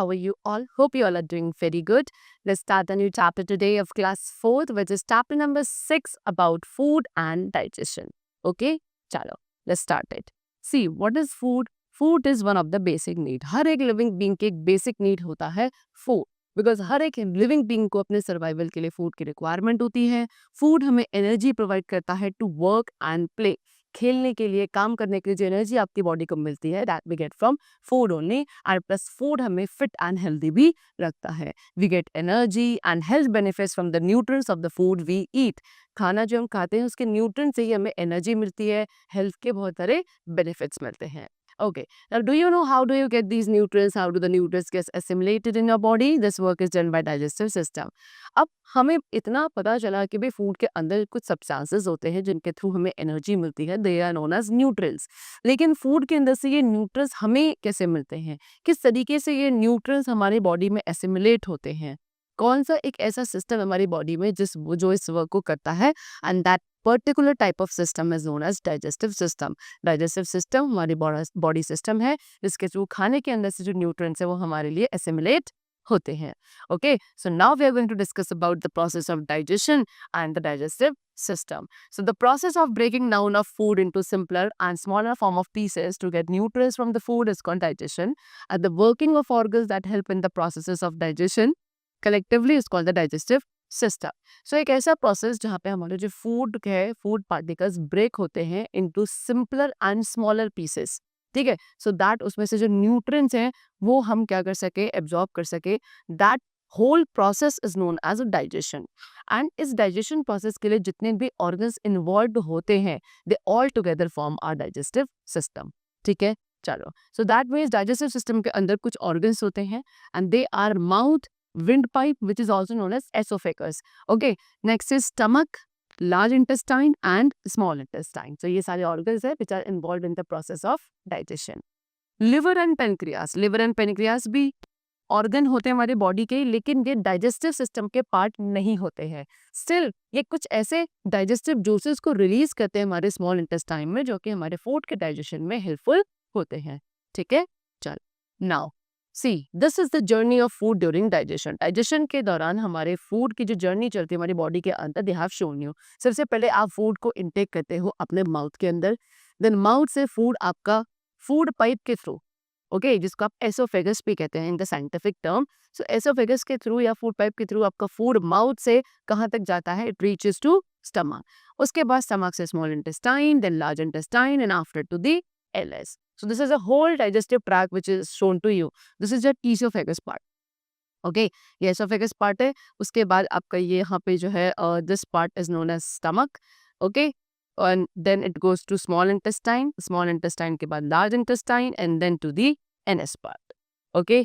how are you all? Hope you all are doing very good. Let's start a new chapter today of class 4th, which is chapter number 6 about food and digestion. Okay, chalo, let's start it. See, what is food? Food is one of the basic need. हर एक living being के एक basic need होता है food. Because हर एक living being को अपने survival के लिए फूड की रिक्वायरमेंट होती है. फूड हमें एनर्जी प्रोवाइड करता है टू वर्क एंड प्ले. खेलने के लिए, काम करने के लिए जो एनर्जी आपकी बॉडी को मिलती है, that we get from food only. And plus food हमें फिट एंड हेल्दी भी रखता है. We get energy and health benefits from the nutrients of the food we eat. खाना जो हम खाते हैं उसके न्यूट्रिएंट्स से ही हमें एनर्जी मिलती है, हेल्थ के बहुत सारे बेनिफिट्स मिलते हैं. Okay, now do you know how do you get these nutrients? How do the nutrients get assimilated in your body? This work is done by digestive system. अब हमें इतना पता चला कि भाई फूड के अंदर कुछ सब्सटेंसेस होते हैं जिनके थ्रू हमें एनर्जी मिलती है. They are known as nutrients. लेकिन फूड के अंदर से ये न्यूट्रिएंट्स हमें कैसे मिलते हैं? किस तरीके से ये न्यूट्रिएंट्स हमारी बॉडी में एसिमिलेट होते हैं? कौन सा एक ऐसा सिस्टम हमारी बॉडी में जो इस वर्क को करता है? And that particular type of system is known as digestive system. Digestive system हमारी बॉडी सिस्टम है जिसके थ्रू खाने के अंदर से जो न्यूट्रिएंट्स है वो हमारे लिए एसिमिलेट होते हैं. Okay, so now we are going to discuss about the process of digestion and the digestive system. So the process of breaking down of food into simpler and smaller form of pieces to get nutrients from the food is called digestion. And the working of organs that help in the processes of digestion collectively is called the digestive system. So एक ऐसा process जहाँ पे हमारे जो food है, food particles break होते हैं into simpler and smaller pieces. ठीक है, सो दैट उसमें से जो न्यूट्रिएंट्स हैं वो हम क्या कर सके, एब्जॉर्ब कर सके. That whole process is known as a digestion. And इस डाइजेशन प्रोसेस के लिए जितने भी ऑर्गन्स इन्वॉल्व होते हैं, they all together form our digestive system. ठीक है, चलो. So that means digestive system के अंदर कुछ ऑर्गन्स होते हैं and they are mouth, windpipe, which is also known as esophagus. Okay, next is stomach, large intestine and small intestine. So ये सारे organs है which are involved in the process of digestion. Liver and pancreas. Liver and pancreas भी organ होते हैं हमारे body के, लेकिन ये digestive system के part नहीं होते हैं. Still ये कुछ ऐसे digestive juices को release करते हैं हमारे small intestine में जो कि हमारे food के digestion में helpful होते हैं. ठीक है, चल. Now See, this is the journey of food during digestion. Digestion के दौरान हमारे फूड की जो जर्नी चलती है हमारी बॉडी के अंदर, they have shown you. सबसे पहले आप फूड को इनटेक करते हो अपने माउथ के अंदर, देन माउथ से फूड आपका फूड पाइप के थ्रू, ओके, जिसको आप एसोफेगस भी कहते हैं in the scientific term. So oesophagus के थ्रू या फूड पाइप के थ्रू आपका फूड माउथ से कहाँ तक जाता है? It reaches to stomach. उसके बाद स्टमक से small intestine, then large intestine and after to the एलएस. So this is a whole digestive tract which is shown to you. This is the esophagus part. Okay, ये esophagus part है. उसके बाद आपका ये यहाँ पे जो है this part is known as stomach. Okay, and then it goes to small intestine. Small intestine के बाद large intestine and then to the anus part. Okay,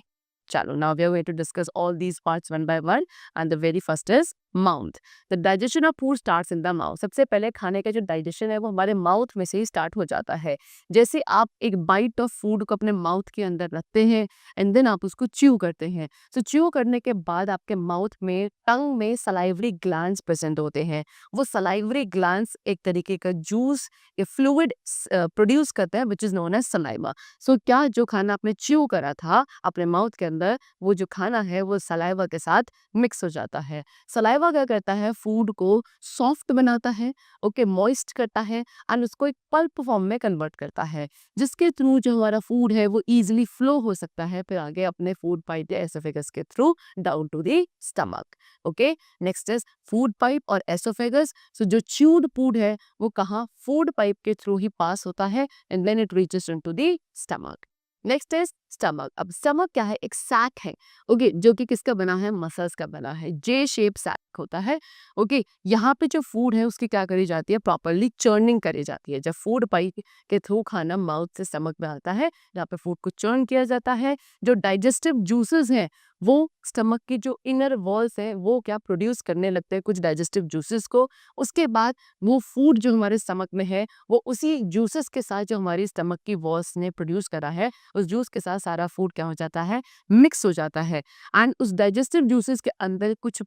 चलो. Now we are going to discuss all these parts one by one. And the very first is mouth. The digestion of food starts in the mouth. सबसे पहले खाने का जो digestion है वो हमारे mouth में से ही स्टार्ट हो जाता है. जैसे आप एक बाइट ऑफ फूड को अपने माउथ के अंदर रखते हैं एंड देन आप उसको च्यू करते हैं. सो च्यू करने के बाद आपके माउथ में, टंग में सलाइवरी ग्लैंड्स प्रेजेंट होते हैं. वो सलाइवरी ग्लैंड्स एक तरीके का जूस या फ्लूइड प्रोड्यूस करते हैं which is known as saliva. So क्या जो खाना आपने च्यू करा था अपने माउथ के अंदर, वो जो खाना है वो सलाइवा के साथ मिक्स हो जाता है. सलाइवा क्या करता है? फूड को सॉफ्ट बनाता है, ओके, मॉइस्ट करता है एंड उसको एक पल्प फॉर्म में कन्वर्ट करता है, जिसके थ्रू जो हमारा फूड है वो इजीली फ्लो हो सकता है फिर आगे अपने फूड पाइप या एसोफेगस के through down to the stomach. Okay, next is food pipe और एसोफेगस. सो जो च्यूड फूड है वो कहाँ? फूड पाइप के थ्रू ही पास होता है and then it reaches into the stomach. Next is stomach. अब स्टमक क्या है? एक सैक है, ओके, जो कि किसका बना है? मसल्स का बना है. जे शेप सैक होता है. ओके, यहाँ पे जो फूड है उसकी क्या करी जाती है? प्रॉपरली चर्निंग करी जाती है. जब फूड पाइप के थ्रू खाना माउथ से स्टमक में आता है, यहाँ पे फूड को चर्न किया जाता है. जो डाइजेस्टिव जूसेस हैं वो स्टमक की जो इनर वॉल्स है वो क्या प्रोड्यूस करने लगते हैं कुछ डाइजेस्टिव जूसेस को. उसके बाद वो फूड जो हमारे स्टमक में है वो उसी जूसेस के साथ जो हमारी स्टमक की वॉल्स ने प्रोड्यूस करा है उस जूस के साथ सारा फूड क्या हो जाता है? मिक्स हो जाता है. एंड उस डाइजेस्टिव जूसेस के अंदर कुछ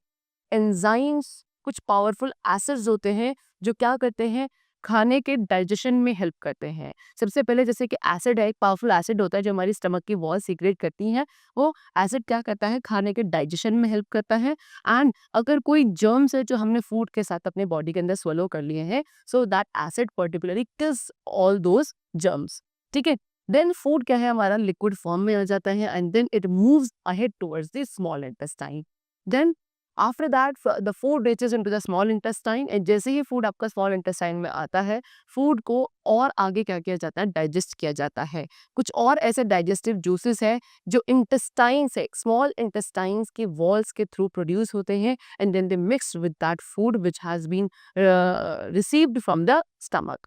एंजाइम्स, कुछ पावरफुल एसिड्स होते हैं जो क्या करते हैं? खाने के डाइजेशन में हेल्प करते हैं। सबसे पहले जैसे कि एसिड है, एक पावरफुल एसिड होता है जो हमारी स्टमक की वॉल सीक्रेट करती हैं। वो एसिड क्या करता है, खाने के डाइजेशन में हेल्प करता है। एंड अगर कोई जर्म्स है जो हमने फूड के साथ अपने बॉडी के अंदर swallow कर लिए हैं, so that acid particularly kills all those germs. ठीक है, देन फूड क्या है हमारा लिक्विड फॉर्म में आ जाता है and then it moves ahead towards the small intestine. Then after that the food reaches into the small intestine and जैसे ही फूड आपका स्मॉल इंटेस्टाइन में आता है, फूड को और आगे क्या किया जाता है, डाइजेस्ट किया जाता है। कुछ और ऐसे डाइजेस्टिव जूसेस है जो इंटेस्टाइन से, स्मॉल इंटेस्टाइन्स की वॉल्स के थ्रू प्रोड्यूस होते हैं and then they mix with that food which has been received from the stomach.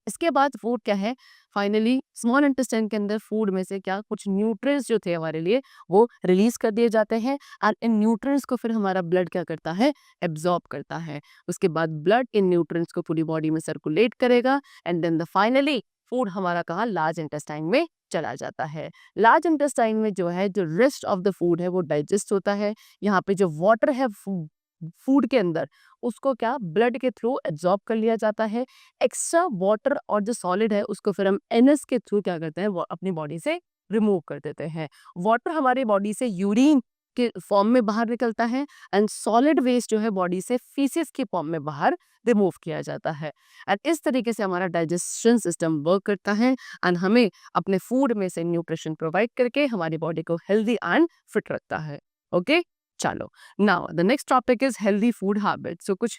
इसके बाद फूड क्या है, फाइनली स्मॉल इंटेस्टाइन के अंदर फूड में से क्या कुछ न्यूट्रिएंट्स जो थे हमारे लिए वो रिलीज कर दिए जाते हैं एंड इन न्यूट्रिएंट्स को फिर हमारा ब्लड क्या करता है, एब्जॉर्ब करता है। उसके बाद ब्लड इन न्यूट्रिएंट्स को पूरी बॉडी में सर्कुलेट करेगा and then the finally food हमारा कहाँ, लार्ज इंटेस्टाइन में चला जाता है। लार्ज इंटेस्टाइन में जो है, जो रेस्ट ऑफ द फूड है वो डाइजेस्ट होता है। यहाँ पे जो वाटर है फूड के अंदर, उसको क्या ब्लड के थ्रू एब्जॉर्ब कर लिया जाता है। एक्स्ट्रा वाटर और जो सॉलिड है उसको फिर हम एनएस के थ्रू क्या करते हैं, वो अपनी बॉडी से रिमूव कर देते हैं। वाटर हमारी बॉडी से यूरिन के फॉर्म में बाहर निकलता है एंड सॉलिड वेस्ट जो है बॉडी से फीसिस के फॉर्म में बाहर रिमूव किया जाता है। एंड इस तरीके से हमारा डाइजेशन सिस्टम वर्क करता है एंड हमें अपने फूड में से न्यूट्रिशन प्रोवाइड करके हमारी बॉडी को हेल्दी एंड फिट रखता है। ओके, चलो, now the next topic is healthy food habits. So कुछ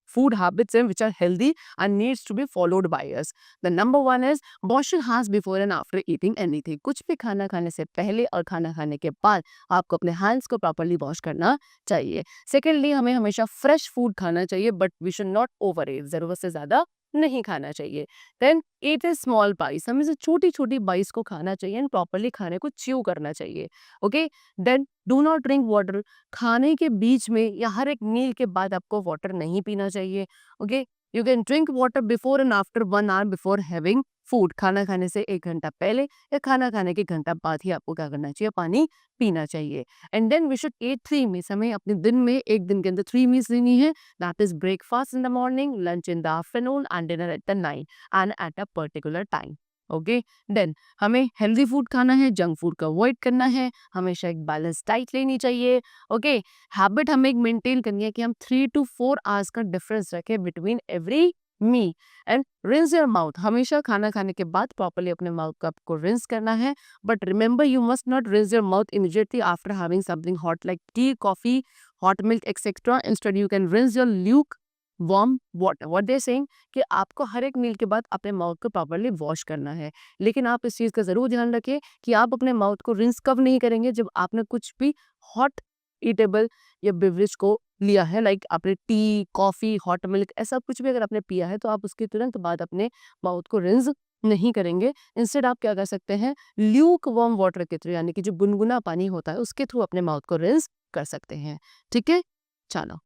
food habits which are healthy and needs to be followed by us. The number one is wash your hands before and after eating anything. कुछ भी खाना खाने से पहले और खाना खाने के बाद आपको अपने hands को properly wash करना चाहिए। Secondly, हमें हमेशा fresh food खाना चाहिए but we should not overeat, ज़रूरत से ज़्यादा नहीं खाना चाहिए। Then eat a small bites, हमें से छोटी छोटी बाइट्स को खाना चाहिए एंड प्रॉपरली खाने को च्यू करना चाहिए। Okay, then do not drink water, खाने के बीच में या हर एक मील के बाद आपको वाटर नहीं पीना चाहिए। Okay, you can drink water before and after 1 hour before having food, खाना खाने से 1 घंटा पहले या खाना खाने के घंटा बाद ही आपको क्या करना चाहिए, पानी पीना चाहिए। And then we should eat 3 meals, हमें अपने दिन में एक दिन के अंदर 3 meals लेनी है। That is breakfast in the morning, lunch in the afternoon and dinner at the night and at a particular time. Okay, then हमें हेल्दी फूड खाना है, जंक फूड का अवॉइड करना है, हमेशा एक बैलेंस डाइट लेनी चाहिए। ओके, हैबिट हमें एक मेंटेन करनी है कि हम 3 to 4 hours का डिफरेंस रखें between every me and rinse your mouth, हमेशा खाना खाने के बाद प्रॉपर्ली अपने माउथ को आपको रिंस करना है। But remember you must not rinse your mouth immediately after having something hot like T, coffee, hot milk etcetera. Instead you can rinse your Luke warm water. What they saying कि आपको हर एक मील के बाद अपने mouth को properly wash करना है। लेकिन आप इस चीज़ का ज़रूर ध्यान रखें कि आप अपने माउथ को रिंस कब नहीं करेंगे, जब आपने कुछ भी हॉट ईटेबल या बेवरेज को लिया है, लाइक आपने टी, कॉफ़ी, हॉट मिल्क, ऐसा कुछ भी अगर आपने पिया है तो आप उसके तुरंत बाद अपने माउथ को रिंस नहीं करेंगे। इंस्टेड आप क्या कर सकते हैं, ल्यूक वार्म वाटर के थ्रू, यानी कि जो गुनगुना पानी होता है उसके थ्रू अपने माउथ को रिंस कर सकते हैं। ठीक है, चलो,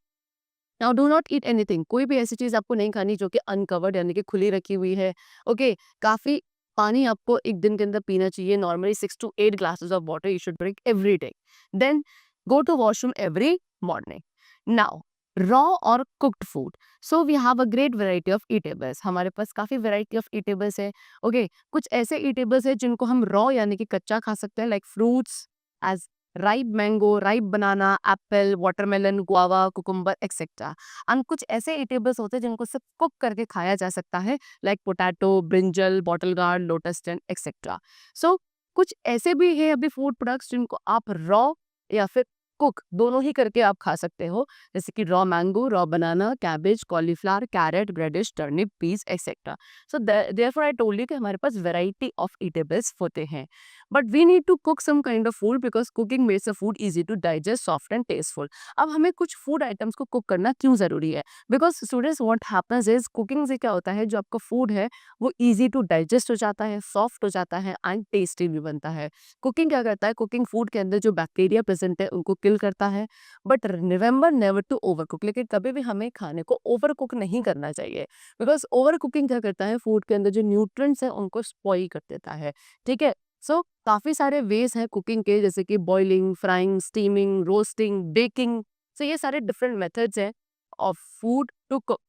now do not eat anything, कोई भी ऐसी चीज आपको नहीं खानी जो कि अनकवर्ड यानी कि खुली रखी हुई है। ओके, काफी पानी आपको एक दिन के अंदर पीना चाहिए। Normally 6 to 8 glasses of water you should drink every day. Then go to washroom every morning. Now raw और cooked food, so we have a great variety of eatables, हमारे पास काफी वैरायटी ऑफ ईटेबल्स है। Okay, कुछ ऐसे eatables है जिनको हम रॉ यानी कि कच्चा खा सकते हैं, like fruits as ripe mango, ripe banana, apple, watermelon, guava, cucumber etcetera. And कुछ ऐसे ईटेबल्स होते हैं जिनको सिर्फ कुक करके खाया जा सकता है, like potato, brinjal, bottle gourd, lotus stem etcetera. So कुछ ऐसे भी है अभी फूड प्रोडक्ट्स जिनको आप रॉ या फिर कुक दोनों ही करके आप खा सकते हो, जैसे कि raw mango, raw banana, cabbage, cauliflower, carrot, radish, turnip, peas etcetera. So therefore I told you कि हमारे पास वैरायटी ऑफ ईटेबल्स होते हैं, but we need to cook some kind of food because cooking makes a food easy to digest, soft and tasteful. अब हमें कुछ food items को cook करना क्यों जरूरी है, because students what happens is cooking से क्या होता है, जो आपका फूड है वो इजी टू डाइजेस्ट हो जाता है, सॉफ्ट हो जाता है एंड टेस्टी भी बनता है। कुकिंग क्या करता है, कुकिंग फूड के अंदर जो बैक्टीरिया प्रेजेंट है उनको किल करता है। But remember never to overcook, लेकिन कभी भी हमें खाने को ओवर कुक नहीं करना चाहिए, बिकॉज ओवर कुकिंग क्या करता है, फूड के अंदर जो न्यूट्रिएंट्स है उनको स्पॉइल कर देता है। ठीक है, सो काफी सारे वेज हैं कुकिंग के, जैसे कि boiling, frying, steaming, roasting, baking. So ये सारे डिफरेंट मेथड्स हैं of food to cook.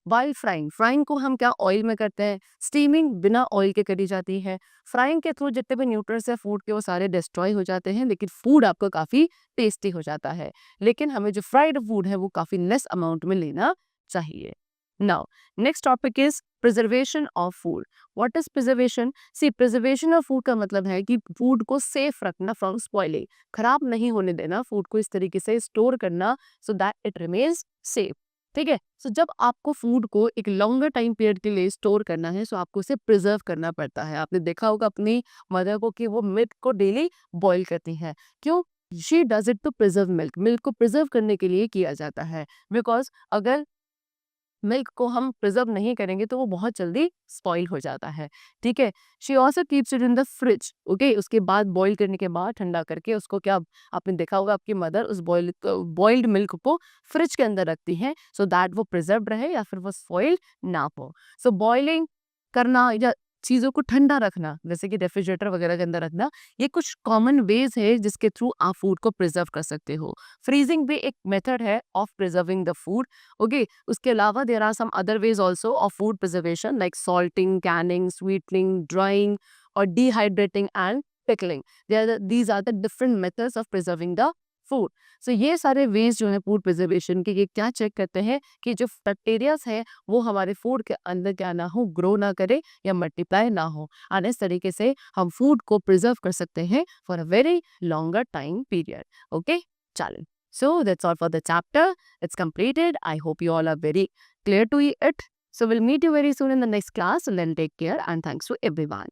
While frying, frying को हम क्या ऑयल में करते हैं, स्टीमिंग बिना ऑयल के करी जाती है। फ्राइंग के थ्रू जितने भी न्यूट्रिएंट्स है फूड के वो सारे डिस्ट्रॉय हो जाते हैं, लेकिन फूड आपका काफ़ी टेस्टी हो जाता है। लेकिन हमें जो फ्राइड फूड है वो काफ़ी लेस अमाउंट में लेना चाहिए। Now next topic is preservation of food. What is preservation? See, preservation of food का मतलब है कि फूड को सेफ रखना फ्रॉम स्पॉइलिंग, खराब नहीं होने देना, फूड को इस तरीके से स्टोर करना so that it remains safe. ठीक है, सो जब आपको फूड को एक लॉन्गर टाइम पीरियड के लिए स्टोर करना है सो आपको उसे प्रिजर्व करना पड़ता है। आपने देखा होगा अपनी मदर को कि वो मिल्क को डेली बॉईल करती हैं। क्यों? She does it to preserve milk, milk को प्रिजर्व करने के लिए किया जाता है। बिकॉज अगर मिल्क को हम प्रिजर्व नहीं करेंगे तो वो बहुत जल्दी स्पॉइल हो जाता है। ठीक है, she also keeps it in the fridge. Okay, उसके बाद बॉईल करने के बाद ठंडा करके उसको क्या, आपने देखा होगा आपकी मदर उस बॉइल्ड मिल्क को फ्रिज के अंदर रखती हैं सो दैट वो प्रिजर्व रहे या फिर वो स्पॉइल ना हो। सो बॉइलिंग करना या चीज़ों को ठंडा रखना जैसे कि रेफ्रिजरेटर वगैरह के अंदर रखना, ये कुछ कॉमन वेज है जिसके थ्रू आप फूड को प्रिजर्व कर सकते हो। फ्रीजिंग भी एक मेथड है of preserving the food. Okay, उसके अलावा there are some other ways also of food preservation like salting, canning, sweetening, drying और dehydrating and pickling. These are the different methods of preserving the food. So ये सारे veg जो है food preservation के, ये क्या चेक करते हैं कि जो बैक्टीरियाज है वो हमारे फूड के अंदर क्या ना हो, ग्रो ना करे या मल्टीप्लाई ना हो, और इस तरीके से हम फूड को प्रिजर्व कर सकते हैं for a very longer time period. Okay, चलो, so that's all for the chapter. It's completed. I hope you all are very clear to it. So we'll meet you very soon in the next class. So then take care and thanks to everyone.